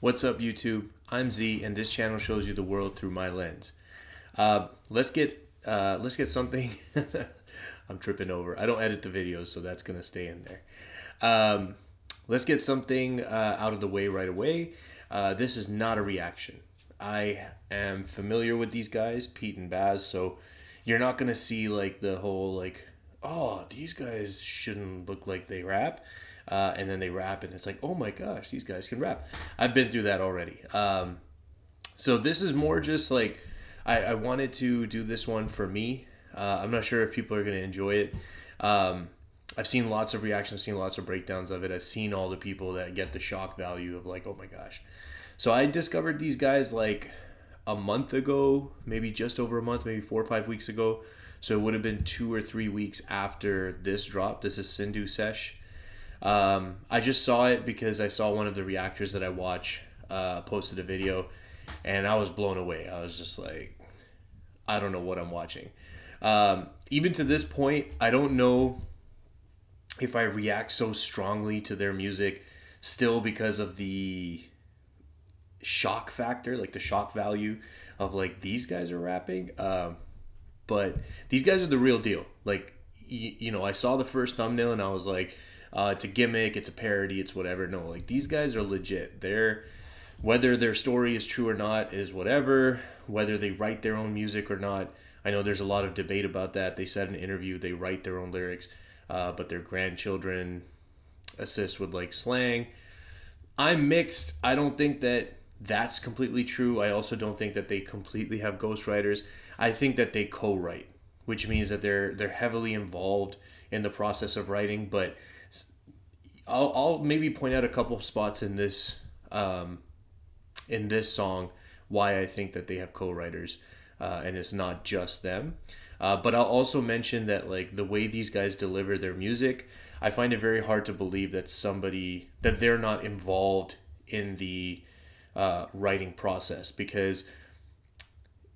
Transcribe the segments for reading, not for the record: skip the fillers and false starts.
What's up, YouTube? I'm Z, and this channel shows you the world through my lens. Let's get something. I'm tripping over. I don't edit the videos, so that's gonna stay in there. Let's get something out of the way right away. This is not a reaction. I am familiar with these guys, Pete and Baz, so you're not gonna see like the whole like, oh, these guys shouldn't look like they rap. And then they rap and it's like, oh my gosh, these guys can rap. I've been through that already. So this is more just like, I wanted to do this one for me. I'm not sure if people are going to enjoy it. I've seen lots of reactions, seen lots of breakdowns of it. I've seen all the people that get the shock value of like, oh my gosh. So I discovered these guys like a month ago, maybe just over a month, maybe 4 or 5 weeks ago. So it would have been 2 or 3 weeks after this drop. This is Sindhu Sesh. I just saw it because I saw one of the reactors that I watch posted a video, and I was blown away. I was just like, I don't know what I'm watching. Even to this point, I don't know if I react so strongly to their music still because of the shock factor, like the shock value of like, these guys are rapping. But these guys are the real deal. Like, you know, I saw the first thumbnail and I was like, it's a gimmick, it's a parody, it's whatever. No, like, these guys are legit. They're, whether their story is true or not is whatever, whether they write their own music or not. I know there's a lot of debate about that. They said in an interview they write their own lyrics, but their grandchildren assist with like slang. I'm mixed. I don't think that that's completely true. I also don't think that they completely have ghostwriters. I think that they co-write, which means that they're heavily involved in the process of writing. But I'll maybe point out a couple spots in this song why I think that they have co-writers, and it's not just them. But I'll also mention that like the way these guys deliver their music, I find it very hard to believe that they're not involved in the writing process, because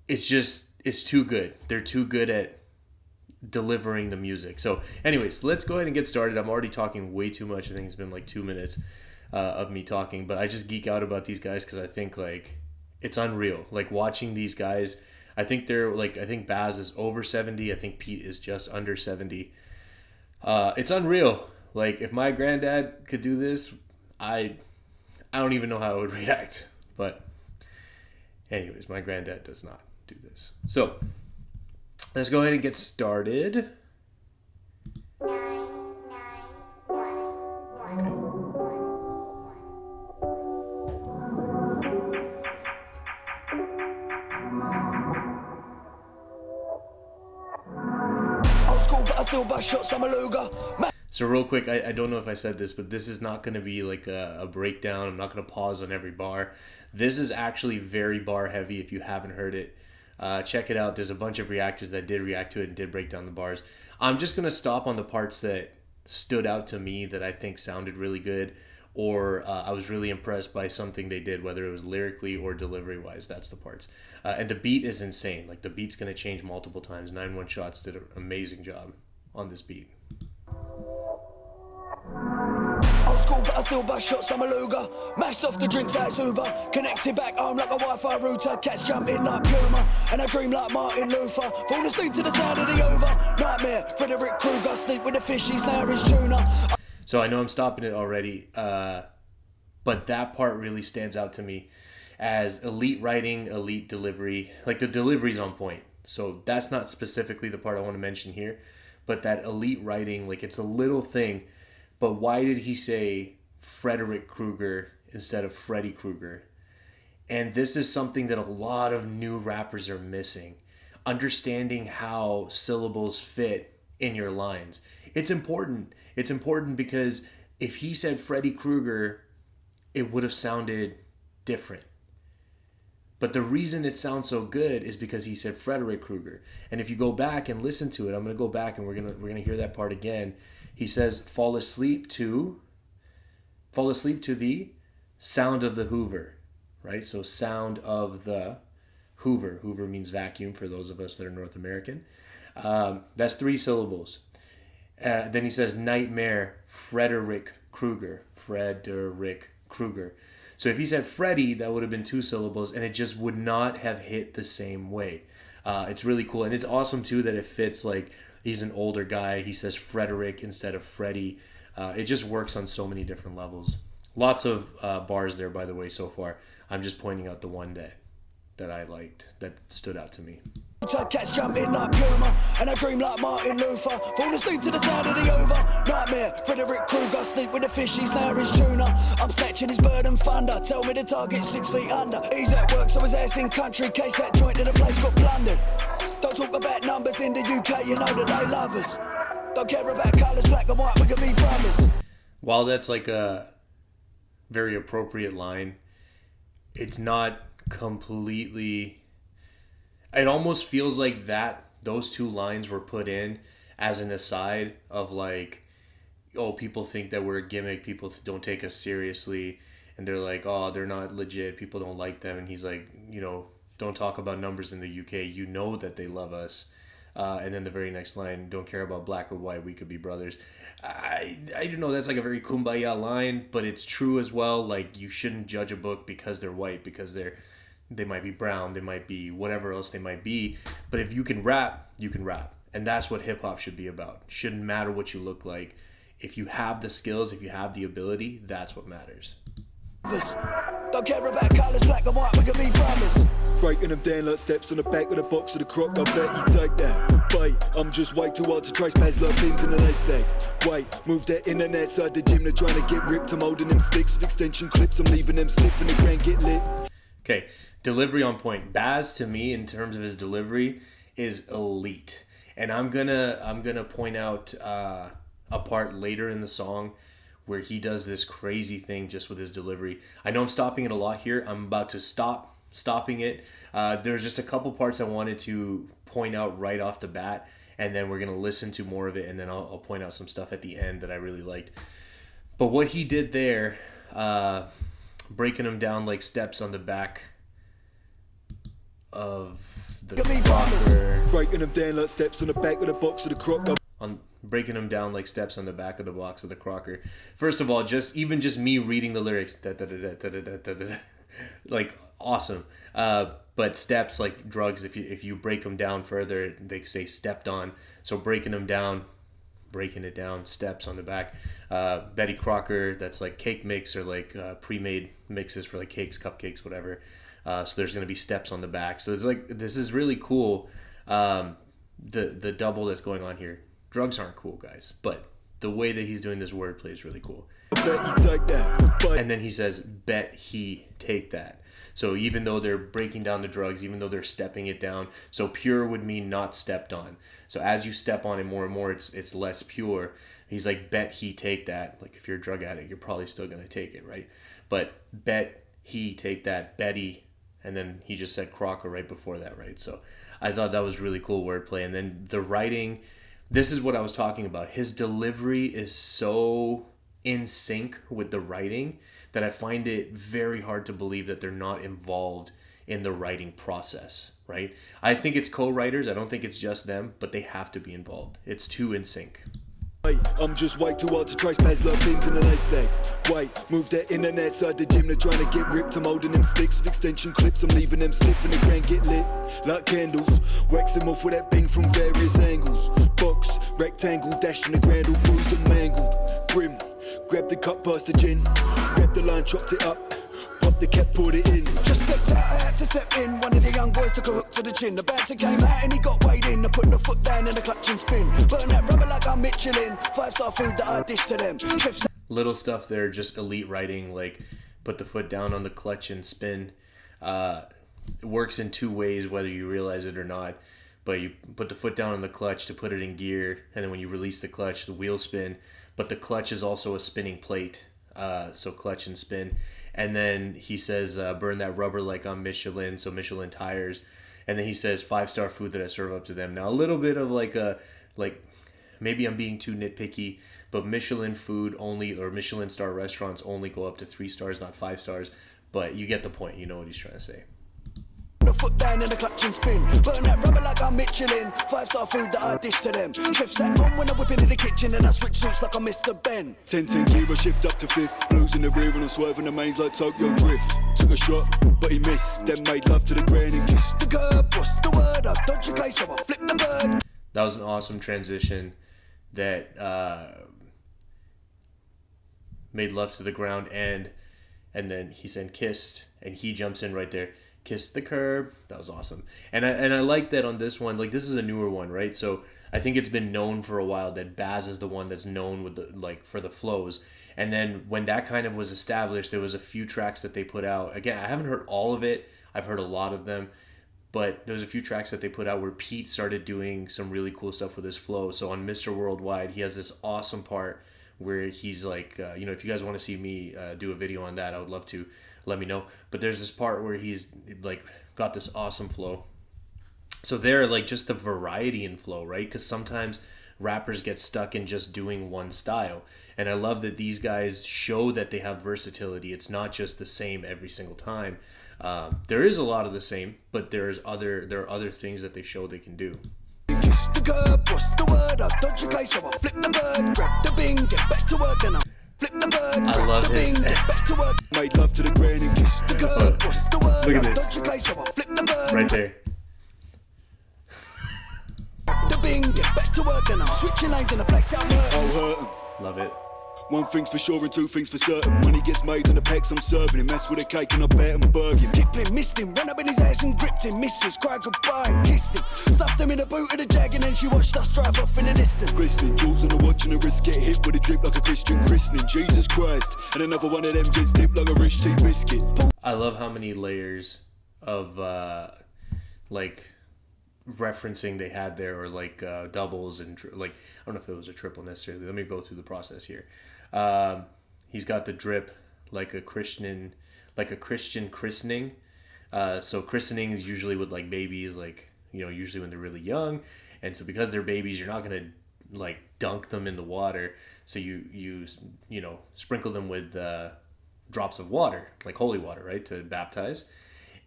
it's too good. They're too good at delivering the music. So anyways, let's go ahead and get started. I'm already talking way too much. I think it's been like 2 minutes of me talking, but I just geek out about these guys because I think like it's unreal. Like watching these guys, I think I think Baz is over 70. I think Pete is just under 70. It's unreal. Like if my granddad could do this, I don't even know how I would react. But anyways, my granddad does not do this. So let's go ahead and get started. So real quick, I don't know if I said this, but this is not going to be like a breakdown. I'm not going to pause on every bar. This is actually very bar heavy. If you haven't heard it, check it out. There's a bunch of reactors that did react to it and did break down the bars. I'm just going to stop on the parts that stood out to me that I think sounded really good, or I was really impressed by something they did, whether it was lyrically or delivery wise. That's the parts. And the beat is insane. Like the beat's going to change multiple times. 9-1 Shots did an amazing job on this beat. But I still bust shots, I'm a luger. Mashed off the drinks as Uber. Connected back home like a Wi-Fi router. Cats jumping like Puma. And I dream like Martin Luther. Fall asleep to the sound of the over. Nightmare, Frederick Krueger. Sleep with the fishies, now is tuna. So I know I'm stopping it already, but that part really stands out to me as elite writing, elite delivery. Like the delivery's on point. So that's not specifically the part I want to mention here. But that elite writing, like it's a little thing. But why did he say Frederick Krueger instead of Freddy Krueger? And this is something that a lot of new rappers are missing. Understanding how syllables fit in your lines. It's important. It's important because if he said Freddy Krueger, it would have sounded different. But the reason it sounds so good is because he said Frederick Krueger. And if you go back and listen to it, I'm going to go back and we're going to hear that part again. He says, fall asleep to the sound of the Hoover, right? So sound of the Hoover. Hoover means vacuum for those of us that are North American. That's 3 syllables. Then he says, nightmare, Frederick Krueger. So if he said Freddie, that would have been 2 syllables, and it just would not have hit the same way. It's really cool, and it's awesome too that it fits. Like, he's an older guy, he says Frederick instead of Freddie. It just works on so many different levels. Lots of bars there, by the way, so far. I'm just pointing out the one that I liked, that stood out to me. Cats jumping like Puma, and I dream like Martin Luther. Fall asleep to the sound of the over. Nightmare, Frederick Krueger. Sleep with the fishies, now his tuna. I'm snatching his bird and thunder. Tell me the target 6 feet under. He's at work, so his ass in country. Case that joint to the place got plundered. Don't talk about numbers in the UK, you know that they love us. Don't care about colours, black and white, we can be brothers. While that's like a very appropriate line, it's not completely... It almost feels like those 2 lines were put in as an aside of like, oh, people think that we're a gimmick, people don't take us seriously, and they're like, oh, they're not legit, people don't like them. And he's like, don't talk about numbers in the UK, you know that they love us. And then the very next line, don't care about black or white, we could be brothers. I don't know, that's like a very kumbaya line, but it's true as well. Like, you shouldn't judge a book because they're white, because they might be brown, they might be whatever else they might be. But if you can rap, you can rap. And that's what hip-hop should be about. Shouldn't matter what you look like. If you have the skills, if you have the ability, that's what matters. Don't care about colours, black and white, we can be brothers. Breaking them down like steps on the back of the box of the croc, I bet you take that. Wait, I'm just way too hard to trace past like pins in an haystack. Wait, move that internet side the gym, they're trying to get ripped. I'm holding them sticks with extension clips, I'm leaving them stiff and the ground get lit. Okay, delivery on point. Baz, to me, in terms of his delivery, is elite. And I'm gonna point out a part later in the song where he does this crazy thing just with his delivery. I know I'm stopping it a lot here. I'm about to stopping it. There's just a couple parts I wanted to point out right off the bat, and then we're gonna listen to more of it, and then I'll point out some stuff at the end that I really liked. But what he did there, breaking them down like steps on the back of the crocker. Breaking them down like steps on the back of the box of the croc. On breaking them down like steps on the back of the box of the crocker. First of all, just me reading the lyrics, like awesome. But steps like drugs. If you break them down further, they say stepped on. So breaking it down, steps on the back. Betty Crocker, that's like cake mix or like pre-made mixes for like cakes, cupcakes, whatever. So there's gonna be steps on the back. So it's like, this is really cool. The double that's going on here. Drugs aren't cool, guys, but the way that he's doing this wordplay is really cool. And then he says, bet he take that. So even though they're breaking down the drugs, even though they're stepping it down, so pure would mean not stepped on. So as you step on it more and more, it's less pure. He's like, bet he take that. Like, if you're a drug addict, you're probably still going to take it, right? But bet he take that, Betty. And then he just said Crocker right before that, right? So I thought that was really cool wordplay. And then the writing, this is what I was talking about. His delivery is so in sync with the writing that I find it very hard to believe that they're not involved in the writing process, right? I think it's co-writers. I don't think it's just them, but they have to be involved. It's too in sync. I'm just way too hard to trace past like pins in an haystack. Wait, move that internet side the gym, they're trying to get ripped. I'm holding them sticks with extension clips, I'm leaving them stiff and the ground get lit like candles. Wax them off with that bing from various angles. Box, rectangle, dashing the ground all bruised and mangled. Grim, grab the cup past the gin, grab the line, chopped it up, pop the cap, poured it in. Just stepped out, I had to step in. One of the young boys took a hook to the chin. The bouncer came out and he got weighed in. I put the foot down in the clutch and spin. Burn that rubber like I'm Michelin. 5-star food that I dish to them. Chefs. Little stuff there, just elite writing, like put the foot down on the clutch and spin. It works in 2 ways, whether you realize it or not. But you put the foot down on the clutch to put it in gear, and then when you release the clutch, the wheels spin. But the clutch is also a spinning plate, so clutch and spin. And then he says, burn that rubber like on Michelin, so Michelin tires. And then he says, 5-star food that I serve up to them. Now, a little bit of like maybe I'm being too nitpicky, but Michelin food only, or Michelin star restaurants only go up to 3 stars, not 5 stars. But you get the point. You know what he's trying to say. The foot down in the clutch and spin. Burn that rubber like I'm Michelin. 5-star food that I dish to them. Chef sat on when I whip into the kitchen and I switch suits like I'm Mr. Ben. 10-10 gear, I shift up to fifth. Blues in the rear and I'm swerving the mains like Tokyo Drift. Took a shot, but he missed. Then made love to the ground and kissed The curb, what's the word? I dodge the case, so I flip the bird. That was an awesome transition that made love to the ground, and then he said kissed, and he jumps in right there. Kissed the curb. That was awesome. And I like that on this one. Like, this is a newer one, right? So I think it's been known for a while that Baz is the one that's known with the, like, for the flows. And then when that kind of was established, there was a few tracks that they put out. Again, I haven't heard all of it. I've heard a lot of them. But there was a few tracks that they put out where Pete started doing some really cool stuff with his flow. So on Mr. Worldwide, he has this awesome part where he's like, if you guys want to see me do a video on that, I would love to. Let me know. But there's this part where he's like got this awesome flow. So they're like just the variety in flow, right? Because sometimes rappers get stuck in just doing one style. And I love that these guys show that they have versatility. It's not just the same every single time. There is a lot of the same, but there are other things that they show they can do. Kiss the curb, what's the word? I dodge the case, so I flip the bird. Grab the bing, get back to work, then I flip the bird. I love the his. bing, get back to work. made love to the ground and kissed The curb, what's the word? Look at I this. dodge the case, so I flip the bird. Right there. Grab the bing, get back to work, then I'm switching lanes in the black town. I'll hurt him. Love it. One thing's for sure and two things for certain. Money gets made and the packs I'm serving him. Mess with a cake and I bet and burg him. Kipling missed him, ran up in his ass and gripped him. Missus cried goodbye and kissed him. Stuffed him in the boot of the Jag and then she watched us drive off in the distance. Glistening, jewels on the watch and the wrist get hit with a drip like a Christian christening. Jesus Christ, and another one of them gets dipped like a rich tea biscuit. I love how many layers of like referencing they had there, or like doubles and like I don't know if it was a triple necessarily. Let me go through the process here. He's got the drip like a Christian christening. So christening is usually with like babies, like usually when they're really young, and so because they're babies, you're not gonna like dunk them in the water. So you sprinkle them with drops of water, like holy water, right, to baptize.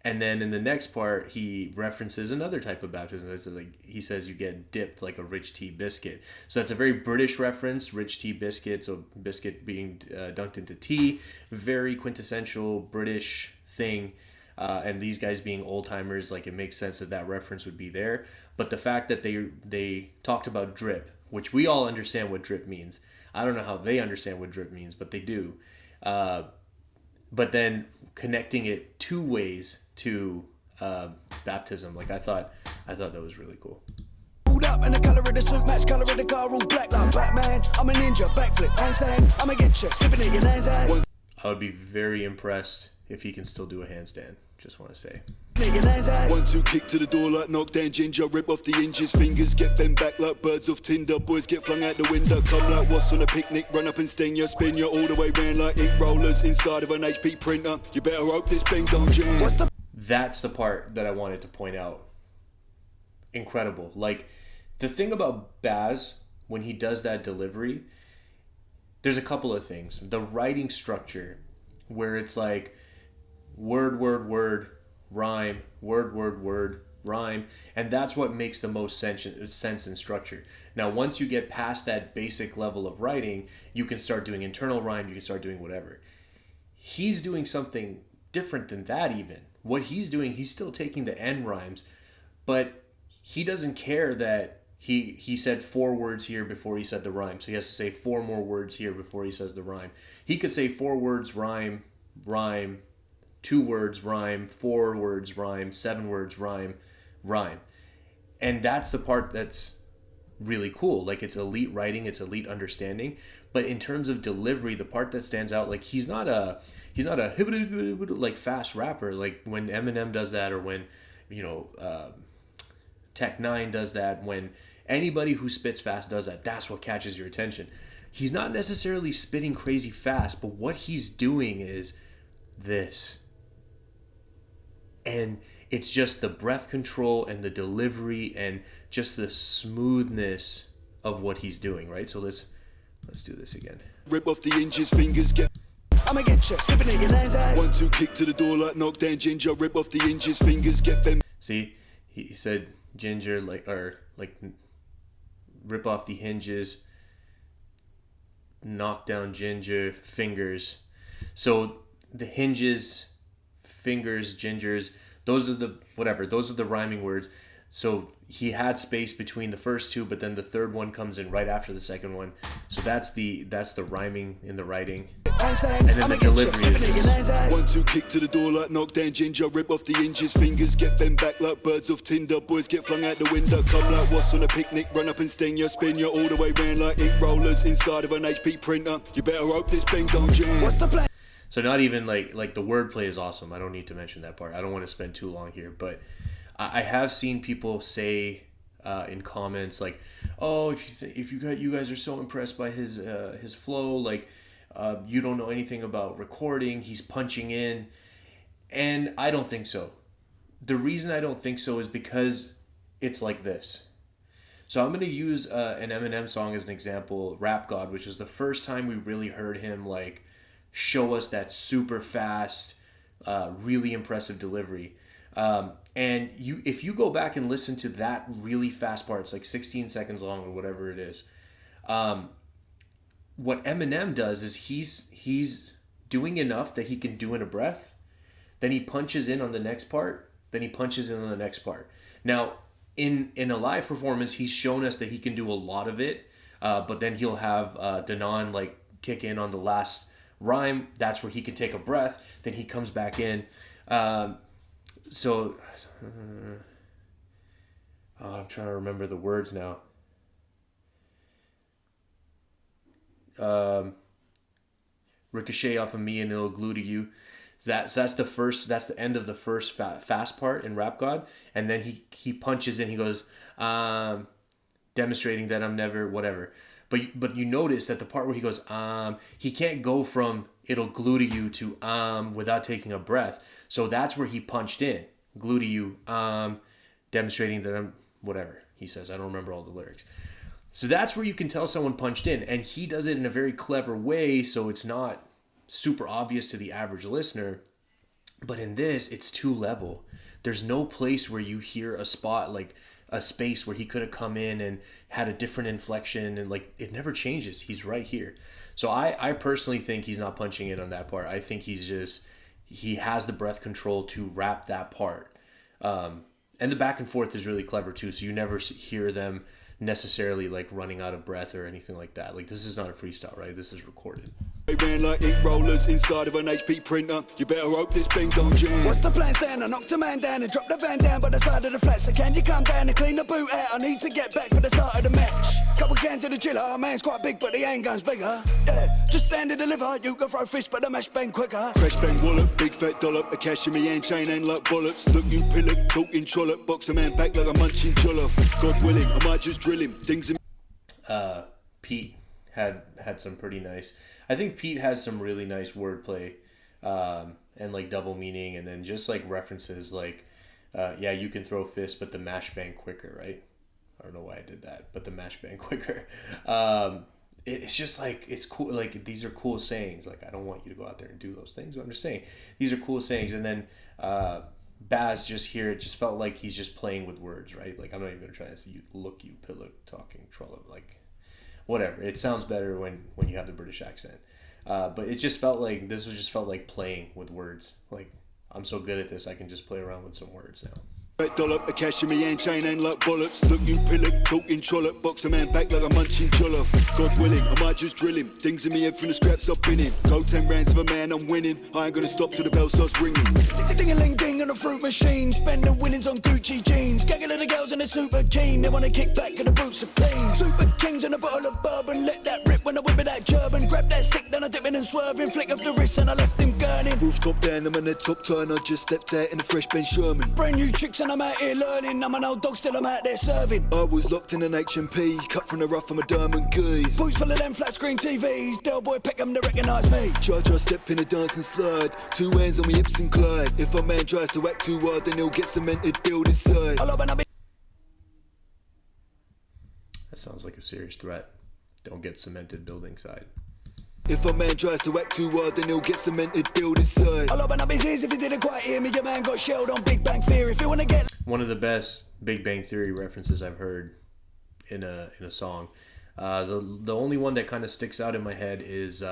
And then in the next part, he references another type of baptism. It's like he says you get dipped like a rich tea biscuit. So that's a very British reference, rich tea biscuit. So biscuit being dunked into tea, very quintessential British thing. And these guys being old timers, like it makes sense that reference would be there. But the fact that they talked about drip, which we all understand what drip means. I don't know how they understand what drip means, but they do. But then connecting it two ways to baptism, like I thought that was really cool. Pulled up and the colour of the suit match colour of the car, all black like Batman. I'm a ninja, backflip, handstand. I'ma get you slipping in your land's ass. I would be very impressed if he can still do a handstand. Just want to say. 1-2 kick to the door like knockdown ginger. Rip off the hinges, fingers get bent back like birds off Tinder. Boys get flung out the window, come like what's on a picnic. Run up and sting you, spin you all the way round like ink rollers inside of an HP printer. You better hope this thing don't jam. That's the part that I wanted to point out. Incredible. Like, the thing about Baz, when he does that delivery, there's a couple of things. The writing structure, where it's like word, word, word, rhyme, word, word, word, rhyme, and that's what makes the most sense and structure. Now, once you get past that basic level of writing, you can start doing internal rhyme, you can start doing whatever. He's doing something different than that even. What he's doing, he's still taking the end rhymes, but he doesn't care that he said 4 words here before he said the rhyme, so he has to say 4 more words here before he says the rhyme. He could say 4 words, rhyme, rhyme, 2 words, rhyme, 4 words, rhyme, 7 words, rhyme, rhyme. And that's the part that's really cool. Like, it's elite writing, it's elite understanding. But in terms of delivery, the part that stands out, like, he's not a like fast rapper. Like when Eminem does that, or when Tech 9 does that, when anybody who spits fast does that, that's what catches your attention. He's not necessarily spitting crazy fast, but what he's doing is this. And it's just the breath control and the delivery and just the smoothness of what he's doing, right? So let's do this again. Rip off the hinges, fingers get. I'ma get you slipping in your land's ass. 1-2 kick to the door like knockdown ginger. Rip off the hinges, fingers get bent. See, he said ginger, like, or like rip off the hinges, knock down ginger, fingers. So the hinges, fingers, gingers, those are the rhyming words. So he had space between the first two, but then the third one comes in right after the second one. So that's the rhyming in the writing. And then the delivery is just... 1-2 kick to the door like knock down ginger, rip off the hinges, fingers get bent back like birds off tinder, boys get flung out the window, come like what's on a picnic, run up and sting you, spin you all the way round like ink rollers inside of an HP printer, you better hope this thing don't jam. What's the plan? So not even like the wordplay is awesome. I don't need to mention that part. I don't want to spend too long here, but I have seen people say in comments like, "Oh, if you guys are so impressed by his flow, like you don't know anything about recording. He's punching in," and I don't think so. The reason I don't think so is because it's like this. So I'm going to use an Eminem song as an example, "Rap God," which is the first time we really heard him like show us that super fast, really impressive delivery. And if you go back and listen to that really fast part, it's like 16 seconds long or whatever it is. What Eminem does is he's doing enough that he can do in a breath. Then he punches in on the next part. Then he punches in on the next part. Now, in a live performance, he's shown us that he can do a lot of it. But then he'll have Danon like kick in on the last rhyme. That's where he can take a breath. Then he comes back in. I'm trying to remember the words now. Ricochet off of me and it'll glue to you. That's the end of the first fast part in Rap God, and then he punches in. He goes, demonstrating that I'm never whatever. But you notice that the part where he goes, he can't go from it'll glue to you to without taking a breath. So that's where he punched in, glue to you, demonstrating that I'm whatever he says. I don't remember all the lyrics. So that's where you can tell someone punched in, and he does it in a very clever way, so it's not super obvious to the average listener. But in this, it's 2-level. There's no place where you hear a spot, like a space where he could have come in and had a different inflection, and like it never changes. He's right here. So I personally think he's not punching in on that part. I think he has the breath control to rap that part. And the back and forth is really clever too. So you never hear them necessarily like running out of breath or anything like that. Like this is not a freestyle, right? This is recorded. They ran like ink rollers inside of an HP printer. You better hope this thing don't jam. What's the plan, Stan? I knocked a man down and dropped the van down by the side of the flat. So can you come down and clean the boot out? I need to get back for the start of the match. Couple cans of the chiller. Man's quite big, but the handgun's bigger. Yeah, just stand and deliver. You can throw fists, but the mash bang quicker. Crash bang wallop, big fat dollop. A cash in me hand chain ain't like bollocks. Look you pillock, talking trollop. Box a man back like a munching jollof. God willing, I might just drill him. Things in Pete had some pretty nice. I think Pete has some really nice wordplay, and like double meaning, and then just like references like, yeah, you can throw fists, but the mash bang quicker, right? I don't know why I did that, but the mash bang quicker. It's just like, it's cool. Like these are cool sayings. Like I don't want you to go out there and do those things, but I'm just saying these are cool sayings. And then Baz just here, it just felt like he's just playing with words, right? Like I'm not even gonna try this. You look, you pillow, talking, trollop, like. Whatever. It sounds better when you have the British accent. But it just felt like playing with words. Like I'm so good at this, I can just play around with some words now. Dollop, a cash in me hand chain ain't like bollocks. Look you pillock, talking trollop. Box a man back like a munching jollof. God willing, I might just drill him. Things in me head from the scraps up in him. Go 10 rounds of a man, I'm winning. I ain't gonna stop till the bell starts ringing. Ding-a-ling-ding on a fruit machine. Spend the winnings on Gucci jeans. Gang of little girls and they're super keen. They wanna kick back and the boots are clean. Super kings and a bottle of bourbon. Let that rip when I whip it that German. Grab that stick, then I dip in and swerving. Flick up the wrist and I left him gurning. Rooftop down, I'm in the top turn. I just stepped out in a fresh Ben Sherman. Brand new chicks and I'm out here learning. I'm an old dog, still I'm out there serving. I was locked in an H&P, cut from the rough, I'm a diamond goose. Boots full of them flat screen TVs. Del Boy Peckham, they recognise me. Charge, I step in a dancing slide. 2 hands on me hips and glide. If a man tries to act too hard, then he'll get cemented, build his side. That sounds like a serious threat. Don't get cemented, building side. If a man tries to act too hard, then he'll get cemented, build his side. I'll open up his ears if he didn't quite hear me. Your man got shelled on Big Bang Theory. If you wanna get One of the best Big Bang Theory references I've heard in a song. The only one that kind of sticks out in my head is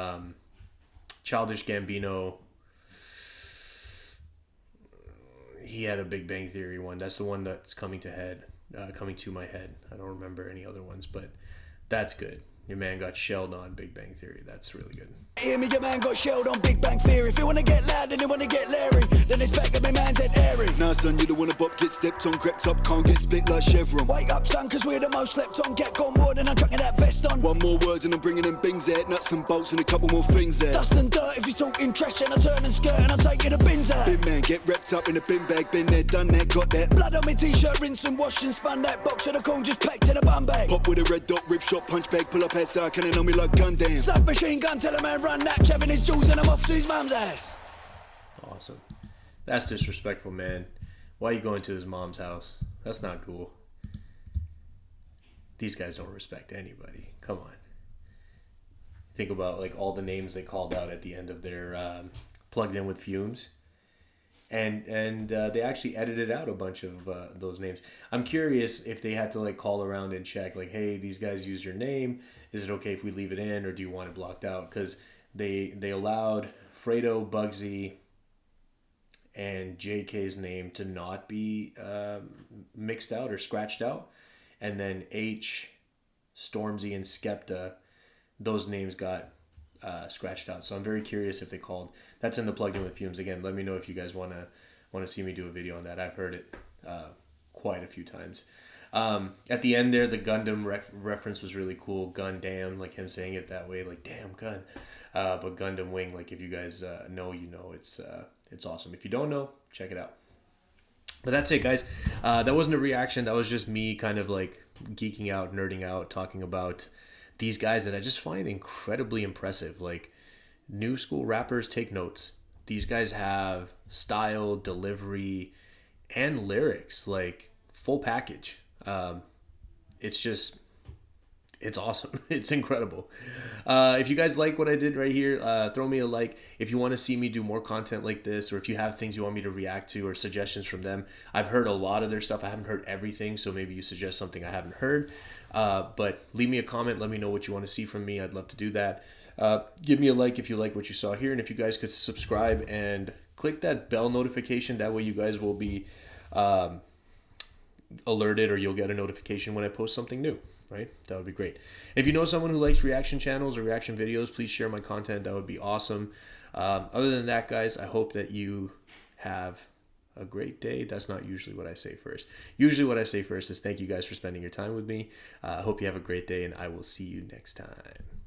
Childish Gambino. He had a Big Bang Theory one. That's the one that's coming to my head. I don't remember any other ones, but that's good. Your man got shelled on Big Bang Theory. That's really good. hear me, your man got shelled on Big Bang Theory. If you wanna get loud and you wanna get Larry, then it's back at my man's head airy. Nah, son, you don't wanna bop, get stepped on, crept up, can't get split like Chevron. Wake up, son, cause we're the most slept on. Get gone more than I'm chucking that vest on. One more word and I'm bringing them bings out, nuts and bolts and a couple more things there. Dust and dirt if he's talking trash, and I turn and skirt and I take you the bins out. Bin man, get wrapped up in a bin bag, been there, done that, got that. Blood on my t-shirt, rinse and wash and spun that box of the corn just packed in a bum bag. Pop with a red dot, rip shot, punch bag, pull up outside, cannon on me like gun damn. Submachine gun, tell a man run that, shoving his jewels and I'm off to his mum's ass. Awesome. That's disrespectful, man. Why are you going to his mom's house? That's not cool. These guys don't respect anybody. Come on. Think about like all the names they called out at the end of their Plugged In with Fumes. And they actually edited out a bunch of those names. I'm curious if they had to like call around and check like, hey, these guys used your name. Is it okay if we leave it in, or do you want it blocked out? Because they allowed Fredo, Bugsy, and JK's name to not be mixed out or scratched out. And then H, Stormzy, and Skepta, those names got scratched out. So I'm very curious if they called. That's in the Plugged In with Fumes. Again, let me know if you guys want to see me do a video on that. I've heard it quite a few times. At the end there, the Gundam reference was really cool. Gundam, like him saying it that way, like damn gun. But Gundam Wing, like if you guys know, you know, it's awesome. If you don't know, check it out. But that's it, guys. That wasn't a reaction. That was just me kind of like geeking out, nerding out, talking about these guys that I just find incredibly impressive. Like new school rappers, take notes. These guys have style, delivery, and lyrics, like full package. It's awesome. It's incredible. If you guys like what I did right here, throw me a like. If you want to see me do more content like this, or if you have things you want me to react to or suggestions from them, I've heard a lot of their stuff. I haven't heard everything, so maybe you suggest something I haven't heard. But leave me a comment. Let me know what you want to see from me. I'd love to do that. Give me a like if you like what you saw here, and if you guys could subscribe and click that bell notification. That way you guys will be alerted, or you'll get a notification when I post something new. Right? That would be great. If you know someone who likes reaction channels or reaction videos, please share my content. That would be awesome. Other than that, guys, I hope that you have a great day. That's not usually what I say first. Usually what I say first is thank you guys for spending your time with me. I hope you have a great day, and I will see you next time.